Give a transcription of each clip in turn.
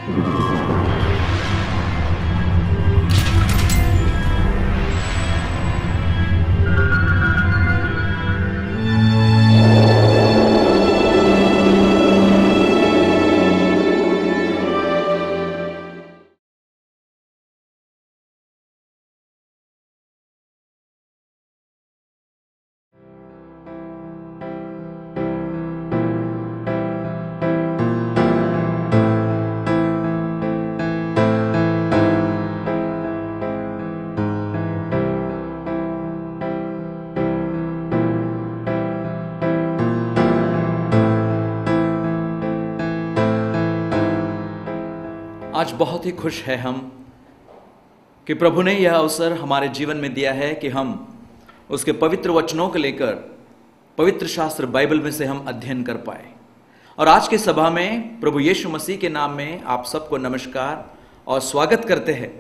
आज बहुत ही खुश है हम कि प्रभु ने यह अवसर हमारे जीवन में दिया है कि हम उसके पवित्र वचनों को लेकर पवित्र शास्त्र बाइबल में से हम अध्ययन कर पाए। और आज की सभा में प्रभु यीशु मसीह के नाम में आप सबको नमस्कार और स्वागत करते हैं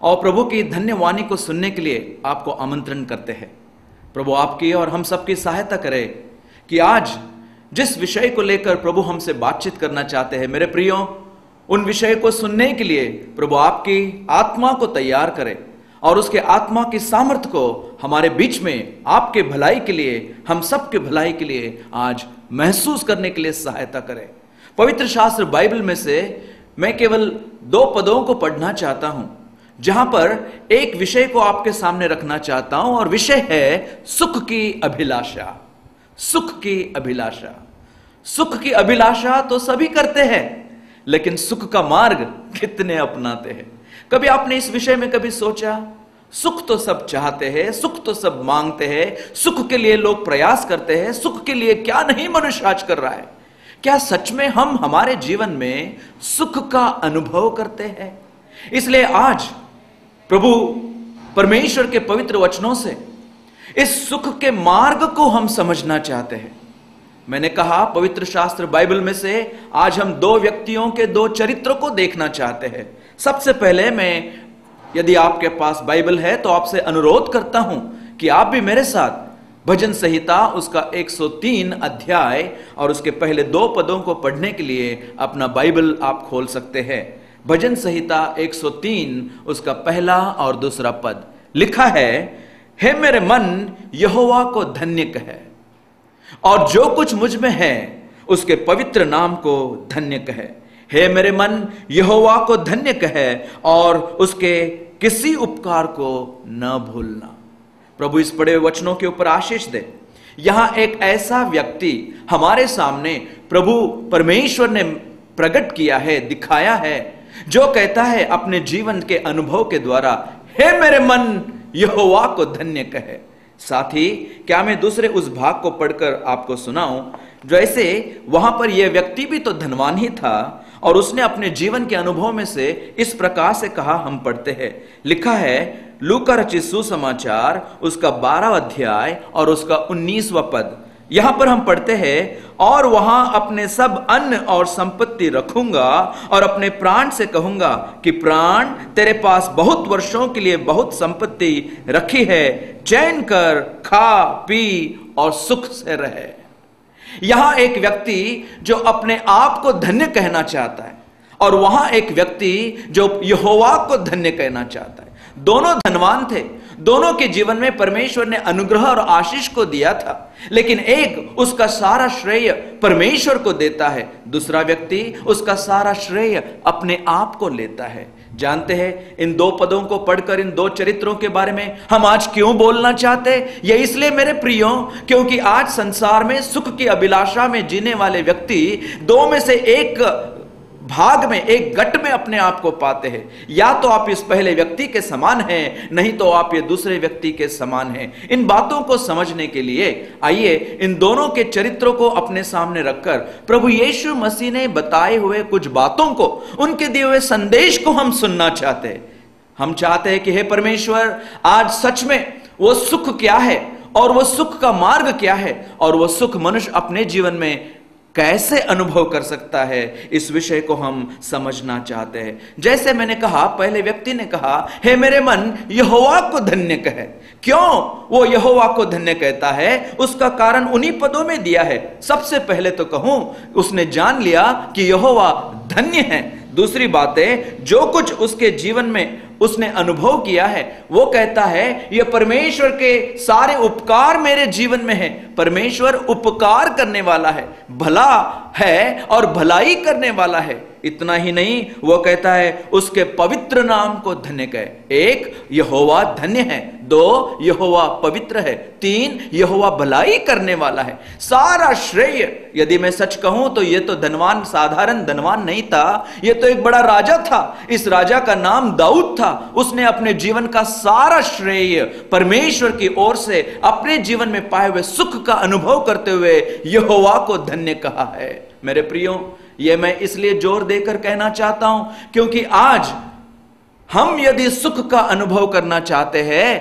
और प्रभु की धन्यवाणी को सुनने के लिए आपको आमंत्रण करते हैं। प्रभु आपकी और हम सबकी सहायता करे कि आज जिस विषय को लेकर प्रभु हमसे बातचीत करना चाहते हैं, मेरे प्रियो, उन विषय को सुनने के लिए प्रभु आपकी आत्मा को तैयार करे और उसके आत्मा की सामर्थ्य को हमारे बीच में आपके भलाई के लिए, हम सबके भलाई के लिए आज महसूस करने के लिए सहायता करे। पवित्र शास्त्र बाइबल में से मैं केवल 2 पदों को पढ़ना चाहता हूं, जहां पर एक विषय को आपके सामने रखना चाहता हूं और विषय है सुख की अभिलाषा। सुख की अभिलाषा। सुख की अभिलाषा तो सभी करते हैं, लेकिन सुख का मार्ग कितने अपनाते हैं? कभी आपने इस विषय में कभी सोचा? सुख तो सब चाहते हैं, सुख तो सब मांगते हैं, सुख के लिए लोग प्रयास करते हैं, सुख के लिए क्या नहीं मनुष्य आज कर रहा है। क्या सच में हम हमारे जीवन में सुख का अनुभव करते हैं? इसलिए आज प्रभु परमेश्वर के पवित्र वचनों से इस सुख के मार्ग को हम समझना चाहते हैं। मैंने कहा पवित्र शास्त्र बाइबल में से आज हम 2 व्यक्तियों के 2 चरित्रों को देखना चाहते हैं। सबसे पहले मैं, यदि आपके पास बाइबल है तो आपसे अनुरोध करता हूं कि आप भी मेरे साथ भजन संहिता उसका 103 अध्याय और उसके पहले 2 पदों को पढ़ने के लिए अपना बाइबल आप खोल सकते हैं। भजन संहिता 103 उसका पहला और दूसरा पद लिखा है, हे मेरे मन यहोवा को धन्य कहे और जो कुछ मुझ में है उसके पवित्र नाम को धन्य कहे। हे मेरे मन यहोवा को धन्य कहे और उसके किसी उपकार को न भूलना। प्रभु इस बड़े वचनों के ऊपर आशीष दे। यहां एक ऐसा व्यक्ति हमारे सामने प्रभु परमेश्वर ने प्रकट किया है, दिखाया है, जो कहता है अपने जीवन के अनुभव के द्वारा, हे मेरे मन यहोवा को धन्य कहे। साथ ही क्या मैं दूसरे उस भाग को पढ़कर आपको सुनाऊं, जैसे वहां पर यह व्यक्ति भी तो धनवान ही था और उसने अपने जीवन के अनुभव में से इस प्रकार से कहा। हम पढ़ते हैं, लिखा है लूका रचित सुसमाचार उसका 12वां अध्याय और उसका 19वां पद। यहां पर हम पढ़ते हैं, और वहां अपने सब अन्न और संपत्ति रखूंगा और अपने प्राण से कहूंगा कि प्राण, तेरे पास बहुत वर्षों के लिए बहुत संपत्ति रखी है, चैन कर, खा पी और सुख से रहे। यहां एक व्यक्ति जो अपने आप को धन्य कहना चाहता है और वहां एक व्यक्ति जो यहोवा को धन्य कहना चाहता है। दोनों धनवान थे, दोनों के जीवन में परमेश्वर ने अनुग्रह और आशीष को दिया था, लेकिन एक उसका सारा श्रेय परमेश्वर को देता है, दूसरा व्यक्ति उसका सारा श्रेय अपने आप को लेता है। जानते हैं इन 2 पदों को पढ़कर, इन 2 चरित्रों के बारे में हम आज क्यों बोलना चाहते हैं? यह इसलिए मेरे प्रियो, क्योंकि आज संसार में सुख की अभिलाषा में जीने वाले व्यक्ति 2 में से एक भाग में, एक गट में अपने आप को पाते हैं। या तो आप इस पहले व्यक्ति के समान हैं, नहीं तो आप ये दूसरे व्यक्ति के समान हैं। इन बातों को समझने के लिए आइए इन दोनों के चरित्रों को अपने सामने रखकर प्रभु यीशु मसीह ने बताए हुए कुछ बातों को, उनके दिए हुए संदेश को हम सुनना चाहते हैं। हम चाहते हैं कि हे परमेश्वर, आज सच में वो सुख क्या है और वो सुख का मार्ग क्या है और वो सुख मनुष्य अपने जीवन में कैसे अनुभव कर सकता है, इस विषय को हम समझना चाहते हैं। जैसे मैंने कहा, पहले व्यक्ति ने कहा, हे मेरे मन यहोवा को धन्य कहे। क्यों वो यहोवा को धन्य कहता है? उसका कारण उन्हीं पदों में दिया है। सबसे पहले तो कहूं, उसने जान लिया कि यहोवा धन्य है। दूसरी बात है, जो कुछ उसके जीवन में उसने अनुभव किया है, वो कहता है यह परमेश्वर के सारे उपकार मेरे जीवन में है। परमेश्वर उपकार करने वाला है, भला है और भलाई करने वाला है। इतना ही नहीं, वो कहता है उसके पवित्र नाम को धन्य कहे। एक, यहोवा धन्य है। दो, यहोवा पवित्र है। तीन, यहोवा भलाई करने वाला है। सारा श्रेय, यदि मैं सच कहूं तो ये तो धनवान साधारण धनवान नहीं था, ये तो एक बड़ा राजा था। इस राजा का नाम दाऊद था। उसने अपने जीवन का सारा श्रेय परमेश्वर की ओर से अपने जीवन में पाए हुए सुख का अनुभव करते हुए यहोवा को धन्य कहा है। मेरे प्रियो, यह मैं इसलिए जोर देकर कहना चाहता हूं क्योंकि आज हम यदि सुख का अनुभव करना चाहते हैं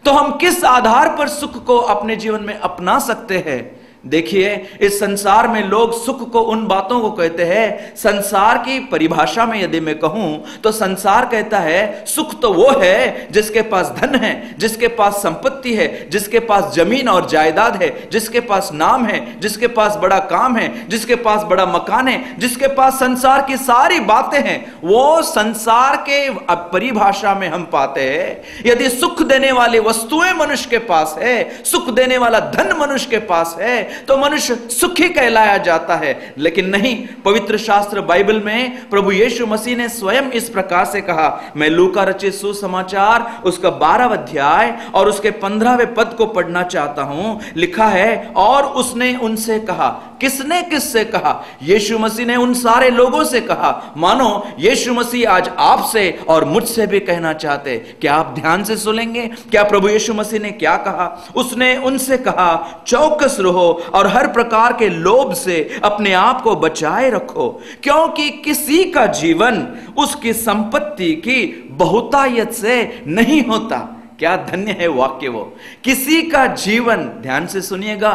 तो हम किस आधार पर सुख को अपने जीवन में अपना सकते हैं? देखिए, इस संसार में लोग सुख को उन बातों को कहते हैं, संसार की परिभाषा में यदि मैं कहूं तो संसार कहता है सुख तो वो है जिसके पास धन है, जिसके पास संपत्ति है, जिसके पास जमीन और जायदाद है, जिसके पास नाम है, जिसके पास बड़ा काम है, जिसके पास बड़ा मकान है, जिसके पास संसार की सारी बातें हैं, वो संसार के परिभाषा में हम पाते हैं। यदि सुख देने वाली वस्तुएं मनुष्य के पास है, सुख देने वाला धन मनुष्य के पास है, तो मनुष्य सुखी कहलाया जाता है। लेकिन नहीं, पवित्र शास्त्र बाइबल में प्रभु यीशु मसीह ने स्वयं इस प्रकार से कहा। मैं लूका रचित सुसमाचार उसका 12वां अध्याय और उसके 15वें पद को पढ़ना चाहता हूं। लिखा है, और उसने उनसे कहा। किसने किससे कहा? यीशु मसीह ने उन सारे लोगों से कहा। मानो यीशु मसीह आज आपसे और मुझसे भी कहना चाहते। क्या आप ध्यान से सुनेंगे? क्या प्रभु यीशु मसीह ने क्या कहा? उसने उनसे कहा, चौकस रहो और हर प्रकार के लोभ से अपने आप को बचाए रखो, क्योंकि किसी का जीवन उसकी संपत्ति की बहुतायत से नहीं होता। क्या धन्य है वाक्य वो। किसी का जीवन, ध्यान से सुनिएगा,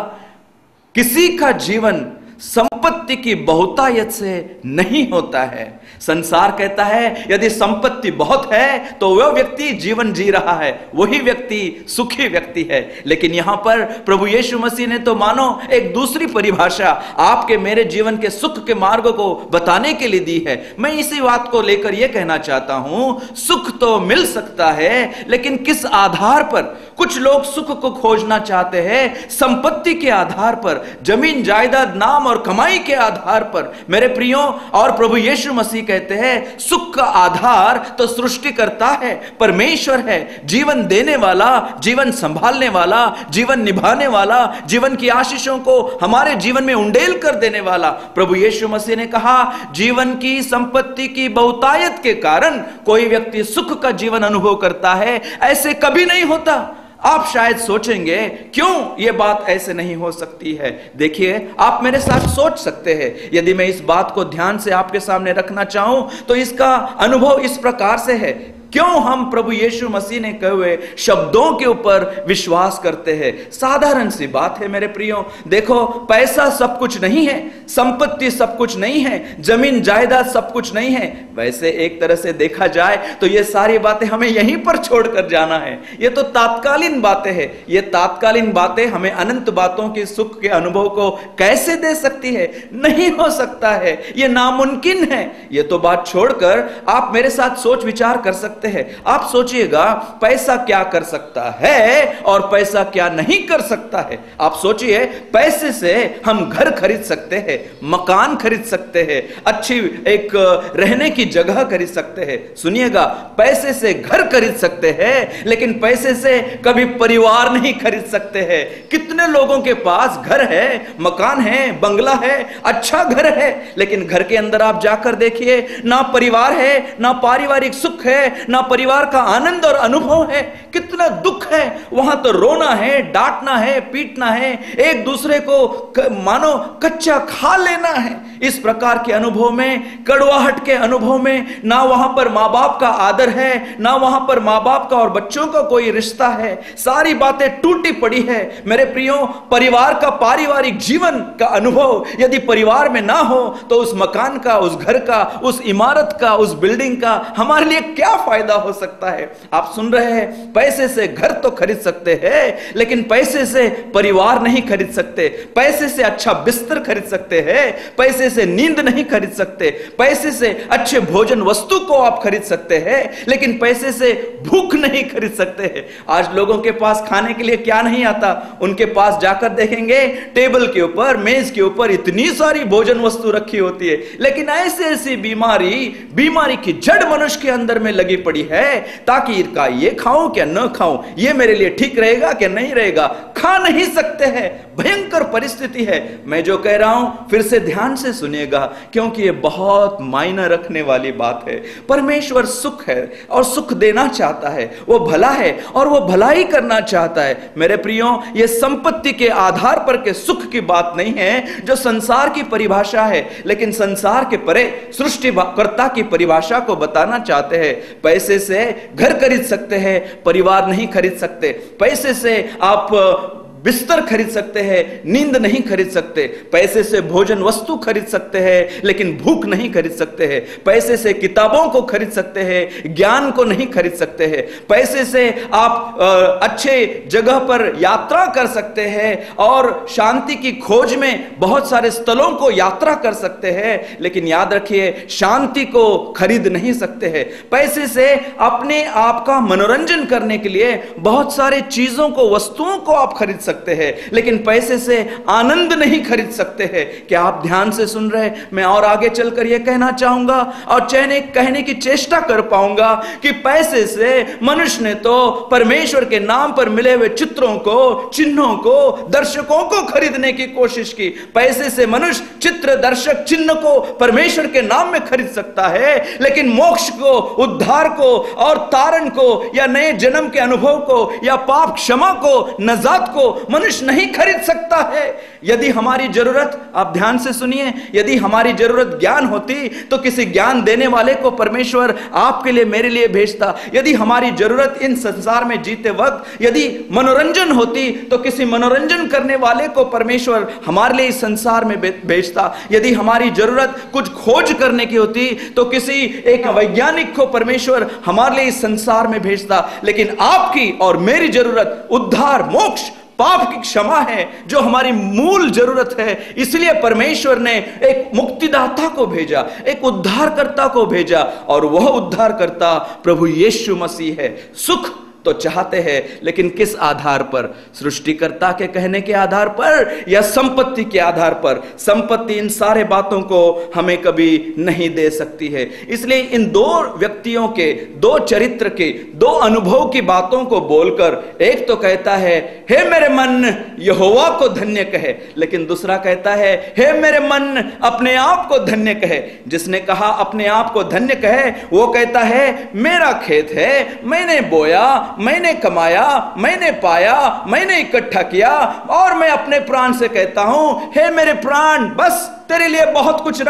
किसी का जीवन संपत्ति की बहुतायत से नहीं होता है। संसार कहता है यदि संपत्ति बहुत है तो वह व्यक्ति जीवन जी रहा है, वही व्यक्ति सुखी व्यक्ति है। लेकिन यहां पर प्रभु यीशु मसीह ने तो मानो एक दूसरी परिभाषा आपके मेरे जीवन के सुख के मार्ग को बताने के लिए दी है। मैं इसी बात को लेकर यह कहना चाहता हूं, सुख तो मिल सकता है, लेकिन किस आधार पर? कुछ लोग सुख को खोजना चाहते हैं संपत्ति के आधार पर, जमीन जायदाद नाम और कमाई के आधार पर। मेरे प्रियो, और प्रभु यीशु मसीह कहते हैं सुख का आधार तो सृष्टि करता है, परमेश्वर है, जीवन देने वाला, जीवन संभालने वाला, जीवन निभाने वाला, जीवन की आशीषों को हमारे जीवन में उंडेल कर देने वाला। प्रभु यीशु मसीह ने कहा, जीवन की संपत्ति की बहुतायत के कारण कोई व्यक्ति सुख का जीवन अनुभव करता है, ऐसे कभी नहीं होता। आप शायद सोचेंगे क्यों यह बात ऐसे नहीं हो सकती है। देखिए, आप मेरे साथ सोच सकते हैं। यदि मैं इस बात को ध्यान से आपके सामने रखना चाहूं तो इसका अनुभव इस प्रकार से है। क्यों हम प्रभु यीशु मसीह ने कहे हुए शब्दों के ऊपर विश्वास करते हैं? साधारण सी बात है मेरे प्रियो। देखो, पैसा सब कुछ नहीं है, संपत्ति सब कुछ नहीं है, जमीन जायदाद सब कुछ नहीं है। वैसे एक तरह से देखा जाए तो ये सारी बातें हमें यहीं पर छोड़कर जाना है। ये तो तात्कालीन बातें हैं। ये तात्कालीन बातें हमें अनंत बातों के सुख के अनुभव को कैसे दे सकती है? नहीं हो सकता है, ये नामुमकिन है। ये तो बात छोड़कर आप मेरे साथ सोच विचार कर सकते हैं। आप सोचिएगा, पैसा क्या कर सकता है और पैसा क्या नहीं कर सकता है। आप सोचिए, पैसे से हम घर खरीद सकते हैं, मकान खरीद सकते हैं, अच्छी एक रहने की जगह खरीद सकते हैं। सुनिएगा, पैसे से घर खरीद सकते हैं, लेकिन पैसे से कभी परिवार नहीं खरीद सकते हैं। कितने लोगों के पास घर है, मकान है, बंगला है, अच्छा घर है, लेकिन घर के अंदर आप जाकर देखिए, ना परिवार है, ना पारिवारिक सुख है, ना परिवार का आनंद और अनुभव है। कितना दुख है। वहां तो रोना है, डांटना है, पीटना है, एक दूसरे को मानो कच्चा खा लेना है। इस प्रकार के अनुभव में, कड़वाहट के अनुभव में, ना वहां पर मां बाप का आदर है, ना वहां पर मां बाप का और बच्चों का कोई रिश्ता है। सारी बातें टूटी पड़ी है। मेरे प्रियो, परिवार का, पारिवारिक जीवन का अनुभव यदि परिवार में ना हो तो उस मकान का, उस घर का, उस इमारत का, उस बिल्डिंग का हमारे लिए क्या फायदा फायदा हो सकता है। आप सुन रहे हैं, पैसे से घर तो खरीद सकते हैं, लेकिन पैसे से परिवार नहीं खरीद सकते। पैसे से अच्छा बिस्तर खरीद सकते हैं, पैसे से नींद नहीं खरीद सकते। पैसे से अच्छे भोजन वस्तु को आप खरीद सकते हैं, लेकिन पैसे से भूख नहीं खरीद सकते हैं। आज लोगों के पास खाने के लिए क्या नहीं आता, उनके पास जाकर देखेंगे टेबल के ऊपर, मेज के ऊपर इतनी सारी भोजन वस्तु रखी होती है, लेकिन ऐसी ऐसी बीमारी की जड़ मनुष्य के अंदर में लगी पड़ी है, ताकि इनका ये खाऊं क्या न खाऊं, ये मेरे लिए ठीक रहेगा क्या नहीं रहेगा, खा नहीं सकते हैं। भयंकर परिस्थिति है। मैं जो कह रहा हूं फिर से ध्यान से सुनिएगा, क्योंकि ये बहुत मायने रखने वाली बात है। परमेश्वर सुख है और सुख देना चाहता है, वो भला है और वो भलाई करना चाहता है। मेरे प्रियो, ये संपत्ति के आधार पर के सुख की बात नहीं है जो संसार की परिभाषा है, लेकिन संसार के परे सृष्टिकर्ता की परिभाषा को बताना चाहते हैं। पैसे से घर खरीद सकते हैं, परिवार नहीं खरीद सकते। पैसे से आप बिस्तर खरीद सकते हैं, नींद नहीं खरीद सकते। पैसे से भोजन वस्तु खरीद सकते हैं, लेकिन भूख नहीं खरीद सकते हैं। पैसे से किताबों को खरीद सकते हैं, ज्ञान को नहीं खरीद सकते हैं। पैसे से आप अच्छे जगह पर यात्रा कर सकते हैं और शांति की खोज में बहुत सारे स्थलों को यात्रा कर सकते हैं, लेकिन याद रखिए, शांति को खरीद नहीं सकते हैं। पैसे से अपने आप का मनोरंजन करने के लिए बहुत सारे चीजों को, वस्तुओं को आप खरीद सकते हैं, लेकिन पैसे से आनंद नहीं खरीद सकते हैं। क्या आप ध्यान से सुन रहे हैं? मैं और आगे चलकर यह कहना चाहूंगा और कहने की चेष्टा कर पाऊंगा कि पैसे से मनुष्य ने तो परमेश्वर के नाम पर मिले हुए चित्रों को, चिन्हों को, दर्शकों को खरीदने की कोशिश की। पैसे से मनुष्य चित्र, दर्शक, चिन्ह को परमेश्वर के नाम में खरीद सकता है, लेकिन मोक्ष को, उद्धार को और तारण को, या नए जन्म के अनुभव को, या पाप क्षमा को, नजात को मनुष्य नहीं खरीद सकता है। यदि हमारी जरूरत, आप ध्यान से सुनिए, यदि हमारी जरूरत ज्ञान होती तो किसी ज्ञान देने वाले को परमेश्वर आपके लिए, मेरे लिए भेजता। यदि हमारी जरूरत इस संसार में जीते वक्त यदि मनोरंजन होती तो किसी मनोरंजन करने वाले को परमेश्वर हमारे लिए इस संसार में भेजता। यदि हमारी जरूरत कुछ खोज करने की होती तो किसी एक वैज्ञानिक को परमेश्वर हमारे लिए इस संसार में भेजता। लेकिन आपकी और मेरी जरूरत उद्धार, मोक्ष, पाप की क्षमा है, जो हमारी मूल जरूरत है। इसलिए परमेश्वर ने एक मुक्तिदाता को भेजा, एक उद्धारकर्ता को भेजा, और वह उद्धारकर्ता प्रभु यीशु मसीह है। सुख तो चाहते हैं, लेकिन किस आधार पर? सृष्टिकर्ता के कहने के आधार पर या संपत्ति के आधार पर? संपत्ति इन सारे बातों को हमें कभी नहीं दे सकती है। इसलिए इन दो व्यक्तियों के, दो चरित्र के, दो अनुभव की बातों को बोलकर, एक तो कहता है हे मेरे मन यहोवा को धन्य कहे, लेकिन दूसरा कहता है हे मेरे मन अपने आप को धन्य कहे। जिसने कहा अपने आप को धन्य कहे, वो कहता है मेरा खेत है, मैंने बोया, मैंने कमाया, मैंने पाया, मैंने इकट्ठा किया, और मैं अपने प्राण से कहता हूं हे मेरे प्राण, बस तेरे लिए बहुत कुछ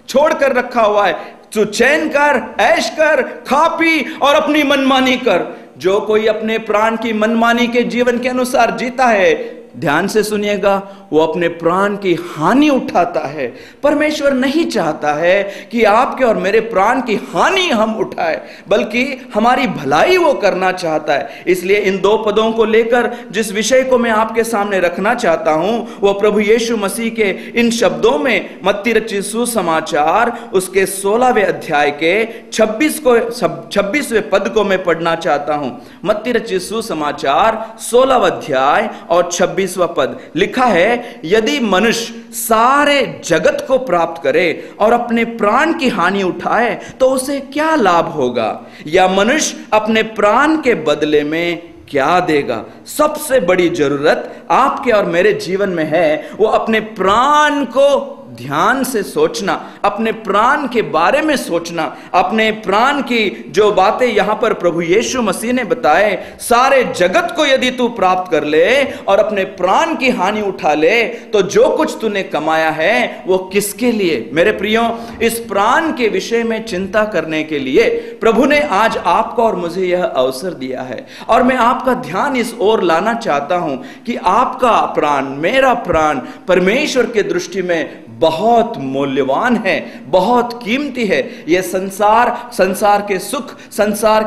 छोड़ कर रखा हुआ है। तू चैन कर, ऐश कर, खा पी और अपनी मनमानी कर। जो कोई अपने प्राण की मनमानी के जीवन के अनुसार जीता है, ध्यान से सुनिएगा, वो अपने प्राण की हानि उठाता है। परमेश्वर नहीं चाहता है कि आपके और मेरे प्राण की हानि हम उठाए, बल्कि हमारी भलाई वो करना चाहता है। इसलिए इन दो पदों को लेकर जिस विषय को मैं आपके सामने रखना चाहता हूं, वो प्रभु यीशु मसीह के इन शब्दों में मत्ती रचित सुसमाचार उसके 16वें अध्याय के 26वें पद को मैं पढ़ना चाहता हूं। मत्ती रचित सुसमाचार 16वां अध्याय और 26वां पद लिखा है, यदि मनुष्य सारे जगत को प्राप्त करे और अपने प्राण की हानि उठाए तो उसे क्या लाभ होगा? या मनुष्य अपने प्राण के बदले में क्या देगा? सबसे बड़ी जरूरत आपके और मेरे जीवन में है वो अपने प्राण को ध्यान से सोचना, अपने प्राण के बारे में सोचना, अपने प्राण की जो बातें यहां पर प्रभु यीशु मसीह ने बताए, सारे जगत को यदि तू प्राप्त कर ले और अपने प्राण की हानि उठा ले तो जो कुछ तूने कमाया है वो किसके लिए? मेरे प्रियो, इस प्राण के विषय में चिंता करने के लिए प्रभु ने आज आपको और मुझे यह अवसर दिया है, और मैं आपका ध्यान इस ओर लाना चाहता हूं कि आपका प्राण, मेरा प्राण परमेश्वर के दृष्टि में बहुत मूल्यवान है, बहुत कीमती है। यह संसार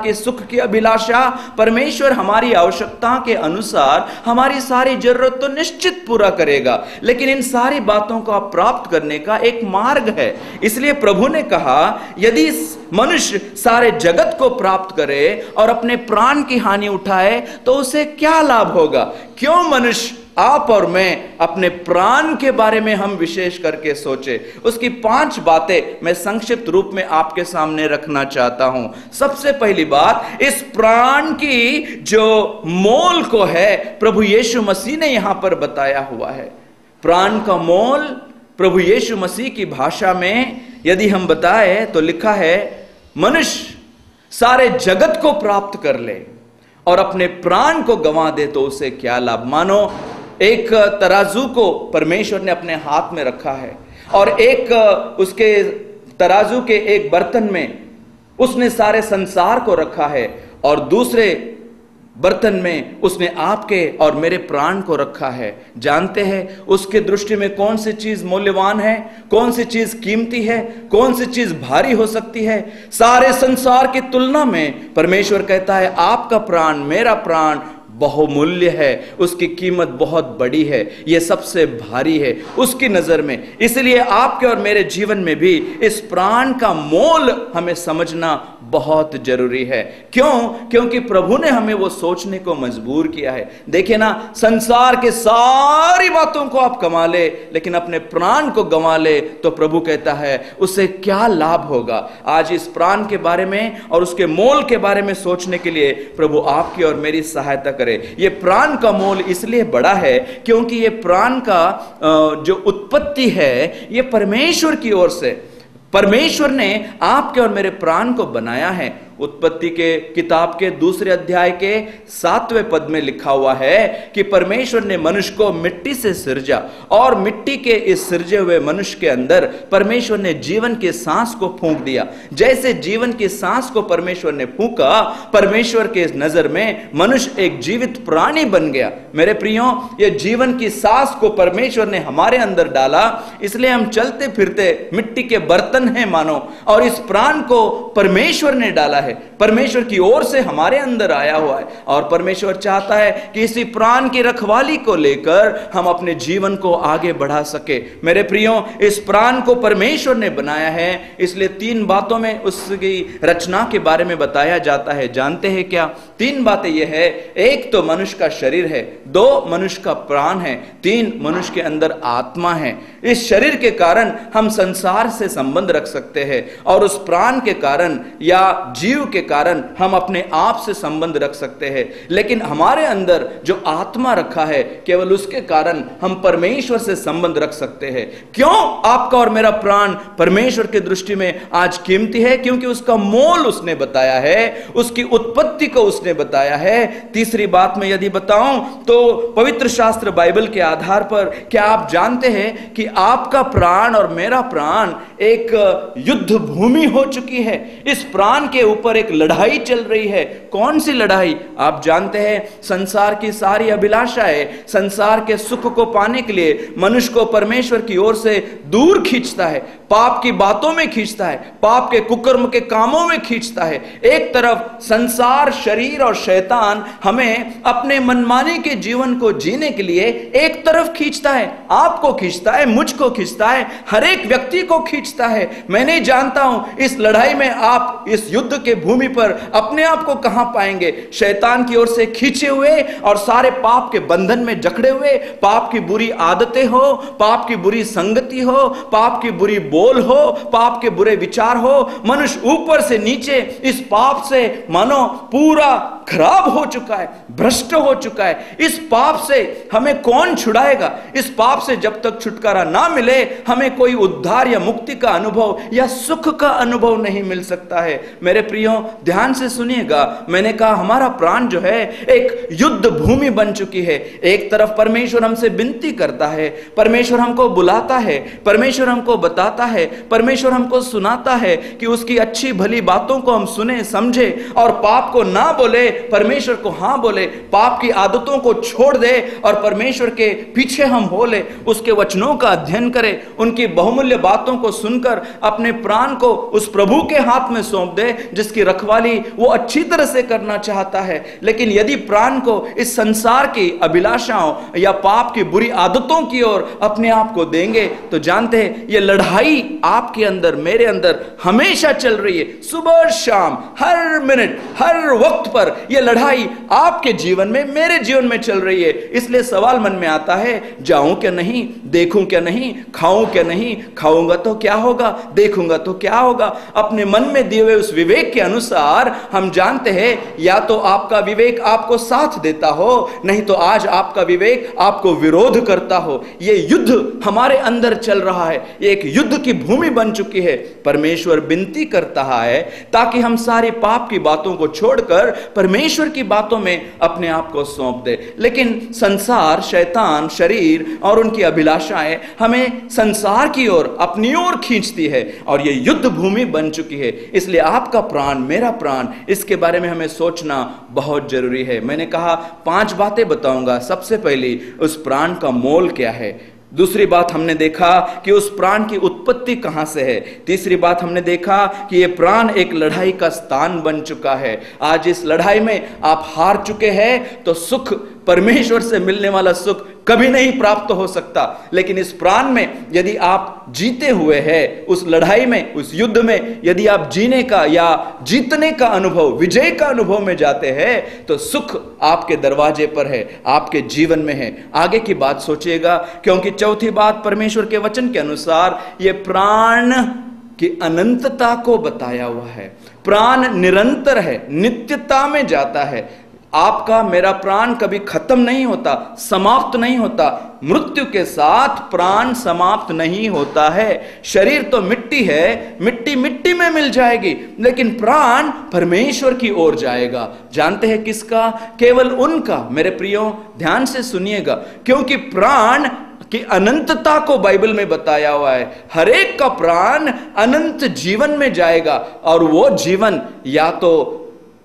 के सुख की अभिलाषा परमेश्वर हमारी आवश्यकता के अनुसार हमारी सारी जरूरत तो निश्चित पूरा करेगा, लेकिन इन सारी बातों को प्राप्त करने का एक मार्ग है। इसलिए प्रभु ने कहा, यदि मनुष्य सारे जगत को प्राप्त करे और अपने प्राण की हानि उठाए तो उसे क्या लाभ होगा। क्यों मनुष्य, आप और मैं, अपने प्राण के बारे में हम विशेष करके सोचे। उसकी 5 बातें मैं संक्षिप्त रूप में आपके सामने रखना चाहता हूं। सबसे पहली बात, इस प्राण की जो मोल को है प्रभु यीशु मसीह ने यहां पर बताया हुआ है। प्राण का मोल प्रभु यीशु मसीह की भाषा में यदि हम बताएं तो लिखा है, मनुष्य सारे जगत को प्राप्त कर ले और अपने प्राण को गंवा दे तो उसे क्या लाभ। मानो एक तराजू को परमेश्वर ने अपने हाथ में रखा है और एक उसके तराजू के एक बर्तन में उसने सारे संसार को रखा है और दूसरे बर्तन में उसने आपके और मेरे प्राण को रखा है। जानते हैं उसके दृष्टि में कौन सी चीज मूल्यवान है, कौन सी चीज कीमती है, कौन सी चीज भारी हो सकती है। सारे संसार की तुलना में परमेश्वर कहता है आपका प्राण, मेरा प्राण बहुमूल्य है, उसकी कीमत बहुत बड़ी है, यह सबसे भारी है उसकी नजर में। इसलिए आपके और मेरे जीवन में भी इस प्राण का मोल हमें समझना बहुत जरूरी है। क्यों? क्योंकि प्रभु ने हमें वो सोचने को मजबूर किया है। देखिए ना, संसार के सारी बातों को आप कमा ले लेकिन अपने प्राण को गंवा ले तो प्रभु कहता है उसे क्या लाभ होगा। आज इस प्राण के बारे में और उसके मोल के बारे में सोचने के लिए प्रभु आपकी और मेरी सहायता करे। ये प्राण का मोल इसलिए बड़ा है क्योंकि ये प्राण का जो उत्पत्ति है ये परमेश्वर की ओर से, परमेश्वर ने आपके और मेरे प्राण को बनाया है। उत्पत्ति के किताब के 2 अध्याय के 7वें पद में लिखा हुआ है कि परमेश्वर ने मनुष्य को मिट्टी से सिरजा और मिट्टी के इस सिरजे हुए मनुष्य के अंदर परमेश्वर ने जीवन के सांस को फूंक दिया। जैसे जीवन की सांस को परमेश्वर ने फूंका, परमेश्वर के नजर में मनुष्य एक जीवित प्राणी बन गया। मेरे प्रियो, ये जीवन की सांस को परमेश्वर ने हमारे अंदर डाला, इसलिए हम चलते फिरते मिट्टी के बर्तन हैं मानो, और इस प्राण को परमेश्वर ने डाला है, परमेश्वर की ओर से हमारे अंदर आया हुआ है। और परमेश्वर चाहता है कि इसी प्राण की रखवाली को लेकर हम अपने जीवन को आगे बढ़ा सके। मेरे प्रियो, इस प्राण को परमेश्वर ने बनाया है, इसलिए 3 बातों में उसकी रचना के बारे में बताया जाता है। जानते हैं क्या? 3 बातें यह है, 1 तो मनुष्य का शरीर है, 2 मनुष्य का प्राण है, 3 मनुष्य के अंदर आत्मा है। इस शरीर के कारण हम संसार से संबंध रख सकते हैं और उस प्राण के कारण या जीव के कारण हम अपने आप से संबंध रख सकते हैं, लेकिन हमारे अंदर जो आत्मा रखा है केवल उसके कारण हम परमेश्वर से संबंध रख सकते हैं। क्यों आपका और मेरा प्राण परमेश्वर की दृष्टि में आज कीमती है? क्योंकि उसका मोल उसने बताया है, उसकी उत्पत्ति को उसने बताया है। तीसरी बात मैं यदि बताऊं तो पवित्र शास्त्र बाइबल के आधार पर क्या आप जानते हैं कि आपका प्राण और मेरा प्राण एक युद्ध भूमि हो चुकी है। इस प्राण के ऊपर एक लड़ाई चल रही है। कौन सी लड़ाई? आप जानते हैं, संसार की सारी अभिलाषाएं, संसार के सुख को पाने के लिए मनुष्य को परमेश्वर की ओर से दूर खींचता है, पाप की बातों में खींचता है, पाप के कुकर्म के कामों में खींचता है। एक तरफ संसार, शरीर और शैतान हमें अपने मनमाने के जीवन को जीने के लिए एक तरफ खींचता है, आपको खींचता है, मुझको खींचता है, हर एक व्यक्ति को खींचता है। मैं नहीं जानता हूं इस लड़ाई में आप इस युद्ध के भूमि पर अपने आप को कहां पाएंगे। शैतान की ओर से खींचे हुए और सारे पाप के बंधन में जकड़े हुए, पाप की बुरी आदतें हो, पाप की बुरी संगति हो, पाप की बुरी बोल हो, पाप के बुरे विचार हो। मनुष्य ऊपर से नीचे इस पाप से मानो पूरा खराब हो चुका है, भ्रष्ट हो चुका है। इस पाप से हमें कौन छुड़ाएगा? इस पाप से जब तक छुटकारा ना मिले हमें कोई उद्धार या मुक्ति का अनुभव या सुख का अनुभव नहीं मिल सकता है। मेरे प्रियो, ध्यान से सुनिएगा, मैंने कहा हमारा प्राण जो है एक युद्ध भूमि बन चुकी है। एक तरफ परमेश्वर हमसे विनती करता है, परमेश्वर हमको बुलाता है, परमेश्वर हमको बताता बुलाता है, परमेश्वर हमको सुनाता है कि उसकी अच्छी भली बातों को हम सुने समझे और पाप को ना बोले, परमेश्वर को हां बोले, पाप की आदतों को छोड़ दे और परमेश्वर के पीछे हम हो ले, उसके वचनों का अध्ययन करें, उनकी बहुमूल्य बातों को सुनकर अपने प्राण को उस प्रभु के हाथ में सौंप दे जिसकी रखवाली वो अच्छी तरह से करना चाहता है। लेकिन यदि प्राण को इस संसार की अभिलाषाओं या पाप की बुरी आदतों की ओर अपने आप को देंगे तो जानते हैं ये लड़ाई आपके अंदर मेरे अंदर हमेशा चल रही है। सुबह शाम हर मिनट हर वक्त पर यह लड़ाई आपके जीवन में मेरे जीवन में चल रही है। इसलिए सवाल मन में आता है, जाऊं क्या नहीं, देखूं क्या नहीं, खाऊं क्या नहीं, खाऊंगा तो क्या होगा, देखूंगा तो क्या होगा। अपने मन में दिए हुए उस विवेक के अनुसार हम जानते हैं या तो आपका विवेक आपको साथ देता हो, नहीं तो आज आपका विवेक आपको विरोध करता हो। यह युद्ध हमारे अंदर चल रहा है, यह एक युद्ध की भूमि बन चुकी है। परमेश्वर विनती करता है ताकि हम सारी पाप की बातों को छोड़कर परमेश्वर की बातों में अपने आप को सौंप दे। लेकिन संसार, शैतान, शरीर और उनकी अभिलाषाएं हमें संसार की ओर अपनी ओर खींचती है और यह युद्ध भूमि बन चुकी है। इसलिए आपका प्राण, मेरा प्राण, इसके बारे में हमें सोचना बहुत जरूरी है। मैंने कहा 5 बातें बताऊंगा। सबसे पहली, उस प्राण का मोल क्या है। दूसरी बात हमने देखा कि उस प्राण की उत्पत्ति कहां से है। तीसरी बात हमने देखा कि यह प्राण एक लड़ाई का स्थान बन चुका है। आज इस लड़ाई में आप हार चुके हैं तो सुख, परमेश्वर से मिलने वाला सुख कभी नहीं प्राप्त हो सकता। लेकिन इस प्राण में यदि आप जीते हुए हैं, उस लड़ाई में, उस युद्ध में यदि आप जीने का या जीतने का अनुभव, विजय का अनुभव में जाते हैं तो सुख आपके दरवाजे पर है, आपके जीवन में है। आगे की बात सोचिएगा, क्योंकि चौथी बात, परमेश्वर के वचन के अनुसार यह प्राण की अनंतता को बताया हुआ है। प्राण निरंतर है, नित्यता में जाता है। आपका मेरा प्राण कभी खत्म नहीं होता, समाप्त नहीं होता। मृत्यु के साथ प्राण समाप्त नहीं होता है। शरीर तो मिट्टी है, मिट्टी मिट्टी में मिल जाएगी, लेकिन प्राण परमेश्वर की ओर जाएगा। जानते हैं किसका? केवल उनका। मेरे प्रियो ध्यान से सुनिएगा, क्योंकि प्राण कि अनंतता को बाइबल में बताया हुआ है। हर एक का प्राण अनंत जीवन में जाएगा और वो जीवन या तो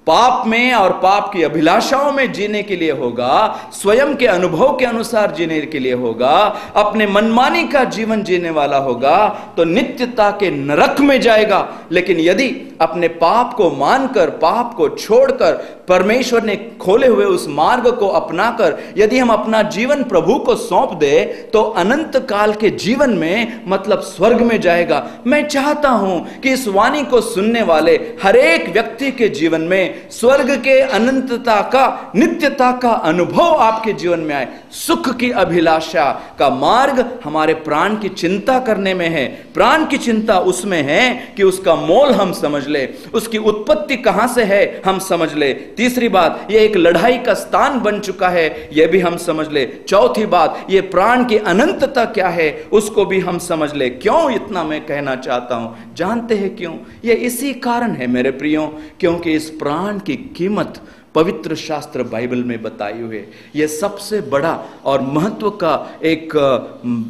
पाप में और पाप की अभिलाषाओं में जीने के लिए होगा, स्वयं के अनुभव के अनुसार जीने के लिए होगा, अपने मनमानी का जीवन जीने वाला होगा तो नित्यता के नरक में जाएगा। लेकिन यदि अपने पाप को मानकर, पाप को छोड़कर, परमेश्वर ने खोले हुए उस मार्ग को अपनाकर यदि हम अपना जीवन प्रभु को सौंप दे तो अनंत काल के जीवन में, मतलब स्वर्ग में जाएगा। मैं चाहता हूं कि इस वाणी को सुनने वाले हर एक व्यक्ति के जीवन में स्वर्ग के अनंतता का, नित्यता का अनुभव आपके जीवन में आए। सुख की अभिलाषा का मार्ग हमारे प्राण की चिंता करने में है। प्राण की चिंता उसमें है कि उसका मोल हम समझ ले, उसकी उत्पत्ति कहां से है हम समझ ले। तीसरी बात, यह एक लड़ाई का स्थान बन चुका है, यह भी हम समझ ले। चौथी बात, यह प्राण की अनंतता क्या है उसको भी हम समझ ले। क्यों इतना मैं कहना चाहता हूं? जानते हैं क्यों? यह इसी कारण है मेरे प्रियो, क्योंकि इस प्राण की कीमत पवित्र शास्त्र बाइबल में बताई हुई है। यह सबसे बड़ा और महत्व का एक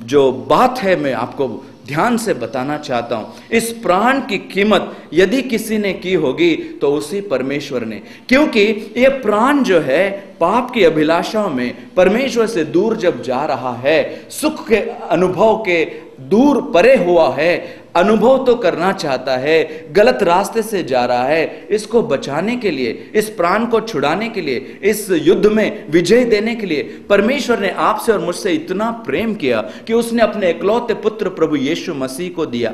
जो बात है मैं आपको ध्यान से बताना चाहता हूं। इस प्राण की कीमत यदि किसी ने की होगी तो उसी परमेश्वर ने, क्योंकि यह प्राण जो है पाप की अभिलाषाओं में परमेश्वर से दूर जब जा रहा है, सुख के अनुभव के दूर परे हुआ है, अनुभव तो करना चाहता है, गलत रास्ते से जा रहा है, इसको बचाने के लिए, इस प्राण को छुड़ाने के लिए, इस युद्ध में विजय देने के लिए परमेश्वर ने आपसे और मुझसे इतना प्रेम किया कि उसने अपने इकलौते पुत्र प्रभु यीशु मसीह को दिया।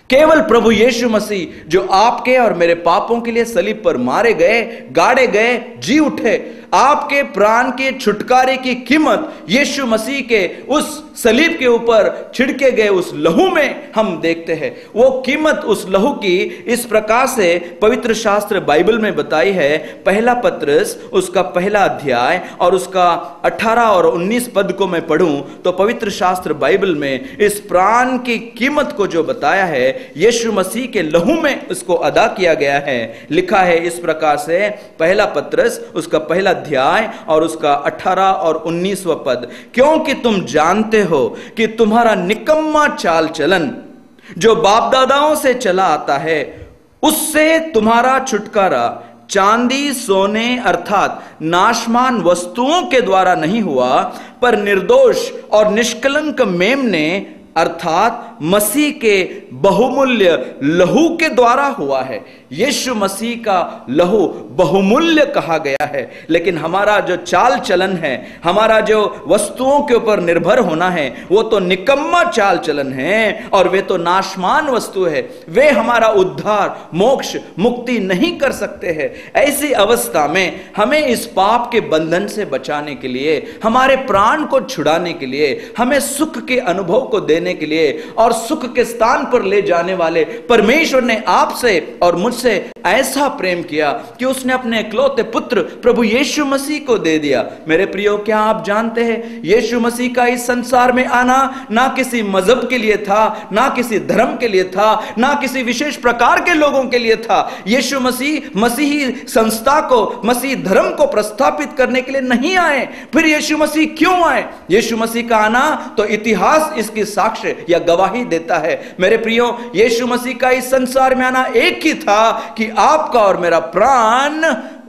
केवल प्रभु यीशु मसीह जो आपके और मेरे पापों के लिए सलीब पर मारे गए, गाड़े गए, जी उठे, आपके प्राण के छुटकारे की कीमत यीशु मसीह के उस सलीब के ऊपर छिड़के गए उस लहू में हम देखते हैं। वो कीमत उस लहू की इस प्रकार से पवित्र शास्त्र बाइबल में बताई है। पहला पत्रस उसका पहला अध्याय और उसका 18 और 19 पद को मैं पढ़ूं तो पवित्र शास्त्र बाइबल में इस प्राण की कीमत को जो बताया है यीशु मसीह के लहू में उसको अदा किया गया है। लिखा है इस प्रकार से, पहला पत्रस उसका पहला अध्याय और उसका 18 और 19वां पद, क्योंकि तुम जानते हो कि तुम्हारा निकम्मा चाल चलन जो बाप दादाओं से चला आता है, उससे तुम्हारा छुटकारा चांदी सोने अर्थात नाशमान वस्तुओं के द्वारा नहीं हुआ, पर निर्दोष और निष्कलंक मेमने अर्थात मसीह के बहुमूल्य लहू के द्वारा हुआ है। यीशु मसीह का लहू बहुमूल्य कहा गया है, लेकिन हमारा जो चाल चलन है, हमारा जो वस्तुओं के ऊपर निर्भर होना है, वो तो निकम्मा चाल चलन है और वे तो नाशमान वस्तु है। वे हमारा उद्धार, मोक्ष, मुक्ति नहीं कर सकते हैं। ऐसी अवस्था में हमें इस पाप के बंधन से बचाने के लिए, हमारे प्राण को छुड़ाने के लिए, हमें सुख के अनुभव को देने के लिए और सुख के स्थान पर ले जाने वाले परमेश्वर ने आपसे और मुझसे ऐसा प्रेम किया कि उसने अपने इकलौते पुत्र प्रभु यीशु मसीह को दे दिया। मेरे प्रियो, क्या आप जानते हैं यीशु मसीह का इस संसार में आना ना किसी मजहब के लिए था, ना किसी धर्म के लिए था, ना किसी विशेष प्रकार के लोगों के लिए था। यीशु मसीह मसीही संस्था को, मसीह धर्म को प्रस्थापित करने के लिए नहीं आए। फिर यीशु मसीह क्यों आए? यीशु मसीह का आना तो इतिहास इसकी साक्ष्य या गवाही देता है। मेरे प्रियो, यीशु मसीह का इस संसार में आना एक ही था कि आपका और मेरा प्राण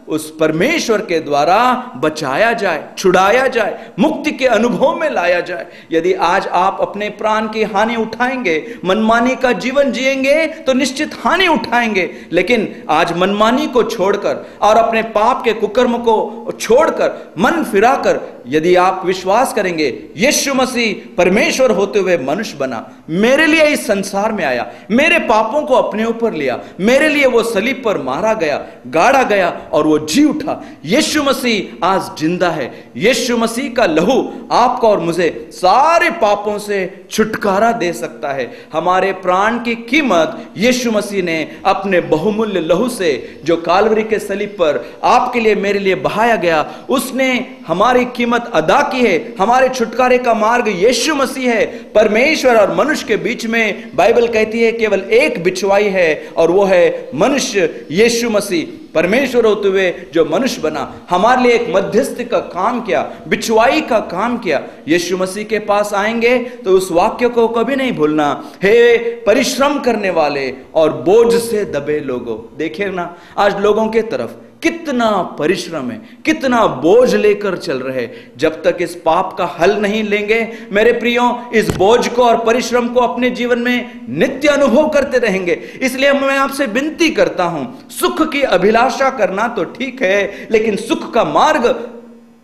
उस परमेश्वर के द्वारा बचाया जाए, छुड़ाया जाए, मुक्ति के अनुभव में लाया जाए। यदि आज आप अपने प्राण की हानि उठाएंगे, मनमानी का जीवन जिएंगे, तो निश्चित हानि उठाएंगे। लेकिन आज मनमानी को छोड़कर और अपने पाप के कुकर्म को छोड़कर, मन फिराकर यदि आप विश्वास करेंगे यीशु मसीह परमेश्वर होते हुए मनुष्य बना, मेरे लिए इस संसार में आया, मेरे पापों को अपने ऊपर लिया, मेरे लिए वो सलीब पर मारा गया, गाड़ा गया और वो जी उठा। यीशु मसीह आज जिंदा है। यीशु मसीह का लहू आपको और मुझे सारे पापों से छुटकारा दे सकता है। हमारे प्राण की कीमत यीशु मसीह ने अपने बहुमूल्य लहू से, जो काल्वरी के सलीब पर आपके लिए मेरे लिए बहाया गया, उसने हमारी कीमत अदा की है। हमारे छुटकारे का मार्ग यीशु मसीह है। परमेश्वर और मनुष्य के बीच में बाइबल कहती है केवल एक बिछवाई है और वो है मनुष्य यीशु मसीह। परमेश्वर होते हुए जो मनुष्य बना, हमारे लिए एक मध्यस्थ का काम किया, बिछवाई का काम किया। यीशु मसीह के पास आएंगे तो उस वाक्य को कभी नहीं भूलना, हे परिश्रम करने वाले और बोझ से दबे लोगों। देखिए ना, आज लोगों के तरफ कितना परिश्रम है, कितना बोझ लेकर चल रहे। जब तक इस पाप का हल नहीं लेंगे मेरे प्रियो, इस बोझ को और परिश्रम को अपने जीवन में नित्य अनुभव करते रहेंगे। इसलिए मैं आपसे विनती करता हूं, सुख की अभिलाषा करना तो ठीक है, लेकिन सुख का मार्ग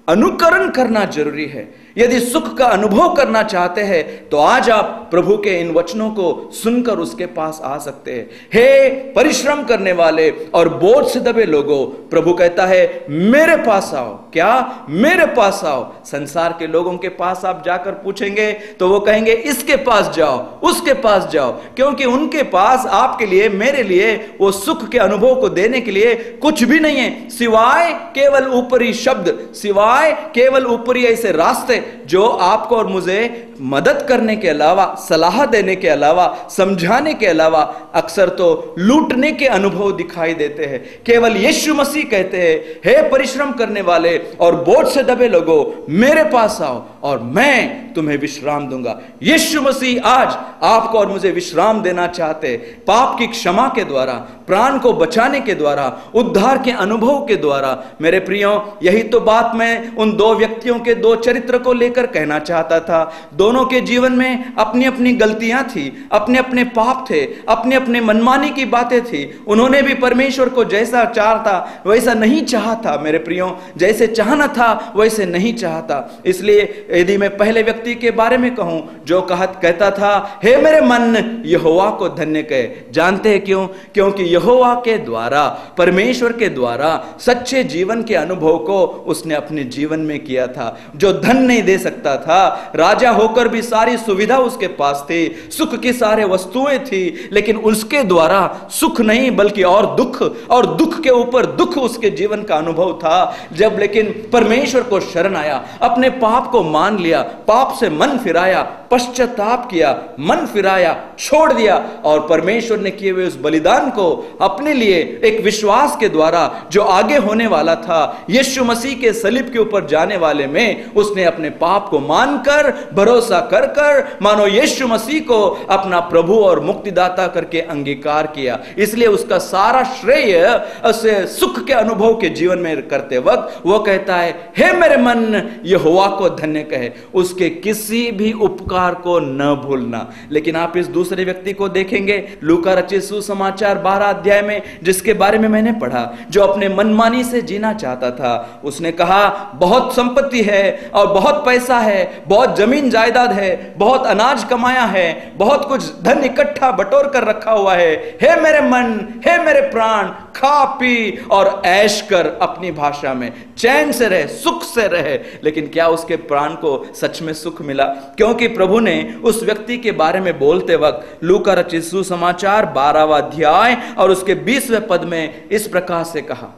अनुकरण करना जरूरी है। यदि सुख का अनुभव करना चाहते हैं तो आज आप प्रभु के इन वचनों को सुनकर उसके पास आ सकते हैं। हे परिश्रम करने वाले और बोझ से दबे लोगों, प्रभु कहता है मेरे पास आओ। क्या? मेरे पास आओ। संसार के लोगों के पास आप जाकर पूछेंगे तो वो कहेंगे इसके पास जाओ, उसके पास जाओ, क्योंकि उनके पास आपके लिए, मेरे लिए वो सुख के अनुभव को देने के लिए कुछ भी नहीं है, सिवाय केवल ऊपरी शब्द, सिवाय केवल ऊपरी ऐसे रास्ते जो आपको और मुझे मदद करने के अलावा, सलाह देने के अलावा, समझाने के अलावा अक्सर तो लूटने के अनुभव दिखाई देते हैं। केवल यीशु मसीह कहते हैं, हे परिश्रम करने वाले और बोझ से दबे लोगों, मेरे पास आओ और मैं तुम्हें विश्राम दूंगा। यीशु मसीह आज आपको और मुझे विश्राम देना चाहते, पाप की क्षमा के द्वारा, प्राण को बचाने के द्वारा, उद्धार के अनुभव के द्वारा। मेरे प्रियो, यही तो बात मैं उन दो व्यक्तियों के दो चरित्र को लेकर कहना चाहता था। दोनों के जीवन में अपनी अपनी गलतियां थी, अपने अपने पाप थे, अपने अपने मनमानी की बातें थी। उन्होंने भी परमेश्वर को जैसा चाहता वैसा नहीं चाहता। मेरे प्रियो, जैसे चाहना था वैसे नहीं चाहता। इसलिए यदि मैं पहले व्यक्ति के बारे में कहूं जो कहता था, हे मेरे मन यहोवा को धन्य कहे। जानते हैं क्यों? क्योंकि यहोवा के द्वारा, परमेश्वर के द्वारा सच्चे जीवन के अनुभव को उसने अपने जीवन में किया था। जो धन नहीं दे सकता था, राजा होकर भी सारी सुविधा उसके पास थी, सुख की सारे वस्तुएं थी, लेकिन उसके द्वारा सुख नहीं बल्कि और दुख के ऊपर दुख उसके जीवन का अनुभव था। जब लेकिन परमेश्वर को शरण आया, अपने पाप को मान लिया, पाप से मन फिराया, पश्चाताप किया, मन फिराया, छोड़ दिया और परमेश्वर ने किए हुए उस बलिदान को अपने लिए एक विश्वास के द्वारा जो आगे होने वाला था, यीशु मसीह के सलीब के ऊपर जाने वाले में उसने अपने पाप को मानकर, भरोसा कर कर मानो यीशु मसीह को अपना प्रभु और मुक्तिदाता करके अंगीकार किया। इसलिए उसका सारा श्रेय उसे सुख के अनुभव के जीवन में करते वक्त वो कहता है, हे मेरे मन यहोवा को धन्य कहे, उसके किसी भी उपकार को न भूलना। लेकिन आप इस दूसरे व्यक्ति को देखेंगे लूका रचित सुसमाचार 12 अध्याय में, जिसके बारे में मैंने पढ़ा, जो अपने मनमानी से जीना चाहता था। उसने कहा बहुत संपत्ति है और बहुत पैसा है, बहुत जमीन जायदाद है, बहुत अनाज कमाया है, बहुत कुछ धन इकट्ठा बटोर कर रखा हुआ है। हे मेरे मन, हे मेरे प्राण, खा पी और ऐश कर, अपनी भाषा में चैन से रहे, सुख से रहे। लेकिन क्या उसके प्राण को सच में सुख मिला? क्योंकि प्रभु ने उस व्यक्ति के बारे में बोलते वक्त लूका रचित सुसमाचार 12वां अध्याय और उसके 20वें पद में इस प्रकार से कहा,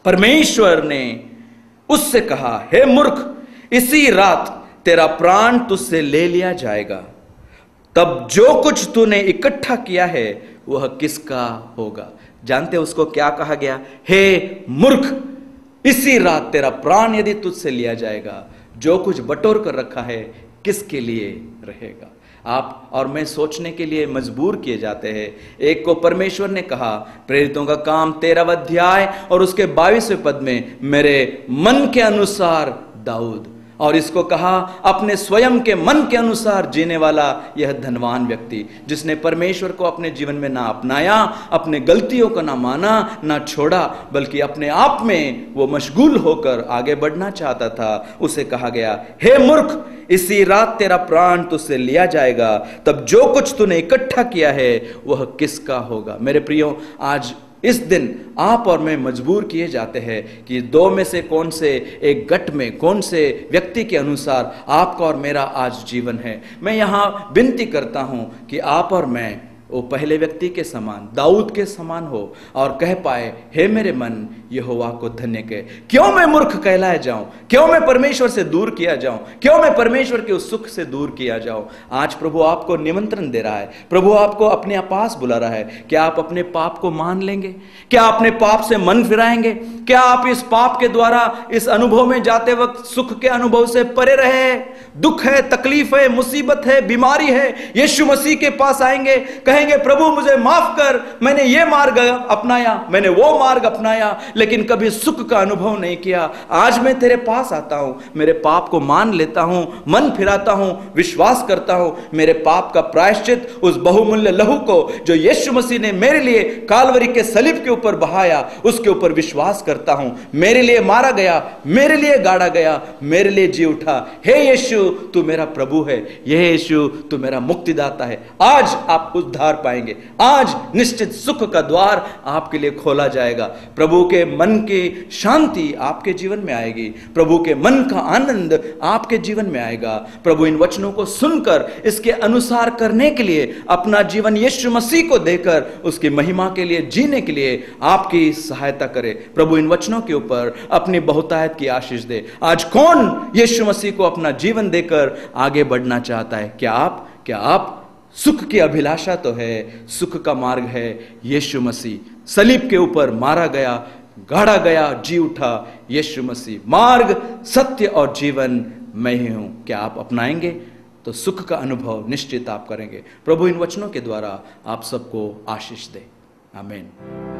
परमेश्वर ने उससे कहा, हे मूर्ख, इसी रात तेरा प्राण तुझसे ले लिया जाएगा, तब जो कुछ तूने इकट्ठा किया है वह किसका होगा? जानते उसको क्या कहा गया? हे मूर्ख, इसी रात तेरा प्राण यदि तुझसे लिया जाएगा, जो कुछ बटोर कर रखा है किसके लिए रहेगा? आप और मैं सोचने के लिए मजबूर किए जाते हैं। एक को परमेश्वर ने कहा, प्रेरितों का काम 13वां अध्याय और उसके 22वें पद में, मेरे मन के अनुसार दाऊद, और इसको कहा अपने स्वयं के मन के अनुसार जीने वाला यह धनवान व्यक्ति, जिसने परमेश्वर को अपने जीवन में ना अपनाया, अपने गलतियों को ना माना, ना छोड़ा, बल्कि अपने आप में वो मशगूल होकर आगे बढ़ना चाहता था। उसे कहा गया, हे मूर्ख, इसी रात तेरा प्राण तुझसे लिया जाएगा, तब जो कुछ तूने इकट्ठा किया है वह किसका होगा? मेरे प्रियो, आज इस दिन आप और मैं मजबूर किए जाते हैं कि दो में से कौन से एक गट में, कौन से व्यक्ति के अनुसार आपका और मेरा आज जीवन है। मैं यहां विनती करता हूं कि आप और मैं वो पहले व्यक्ति के समान, दाऊद के समान हो और कह पाए, हे मेरे मन यहोवा को धन्य कहे। क्यों मैं मूर्ख कहलाया जाऊं? क्यों मैं परमेश्वर से दूर किया जाऊं? क्यों मैं परमेश्वर के उस सुख से दूर किया जाऊं? आज प्रभु आपको निमंत्रण दे रहा है, प्रभु आपको अपने पास बुला रहा है। क्या आप अपने पाप को मान लेंगे? क्या अपने पाप से मन फिराएंगे? क्या आप इस पाप के द्वारा इस अनुभव में जाते वक्त सुख के अनुभव से परे रहे? दुख है, तकलीफ है, मुसीबत है, बीमारी है, यीशु मसीह के पास आएंगे, कहेंगे प्रभु मुझे माफ कर, मैंने ये मार्ग अपनाया, मैंने वो मार्ग अपनाया, लेकिन कभी सुख का अनुभव नहीं किया। आज मैं तेरे पास आता हूं, मेरे पाप को मान लेता हूं, मन फिराता हूं, विश्वास करता हूं, मेरे पाप का प्रायश्चित उस बहुमूल्य लहू को जो यीशु मसीह ने मेरे लिए कालवरी के सलीब के ऊपर बहाया, उसके ऊपर विश्वास करता हूं। मेरे लिए मारा गया, मेरे लिए गाड़ा गया, मेरे लिए जी उठा। हे यीशु, तू मेरा प्रभु है, हे यीशु तू मेरा मुक्तिदाता है। आज आप उद्धार पाएंगे, आज निश्चित सुख का द्वार आपके लिए खोला जाएगा। प्रभु के मन की शांति आपके जीवन में आएगी, प्रभु के मन का आनंद आपके जीवन में आएगा। प्रभु इन वचनों को सुनकर इसके अनुसार करने के लिए, अपना जीवन यीशु मसीह को देकर उसकी महिमा के लिए जीने के लिए आपकी सहायता करे। प्रभु इन वचनों के ऊपर अपनी बहुतायत की आशीष दे। आज कौन यीशु मसीह को अपना जीवन देकर आगे बढ़ना चाहता है? क्या आप सुख की अभिलाषा तो है, सुख का मार्ग है यीशु मसीह, सलीब के ऊपर मारा गया, गाड़ा गया, जी उठा यीशु मसीह। मार्ग, सत्य और जीवन मैं ही हूं। क्या आप अपनाएंगे तो सुख का अनुभव निश्चित आप करेंगे। प्रभु इन वचनों के द्वारा आप सबको आशीष दे। आमीन।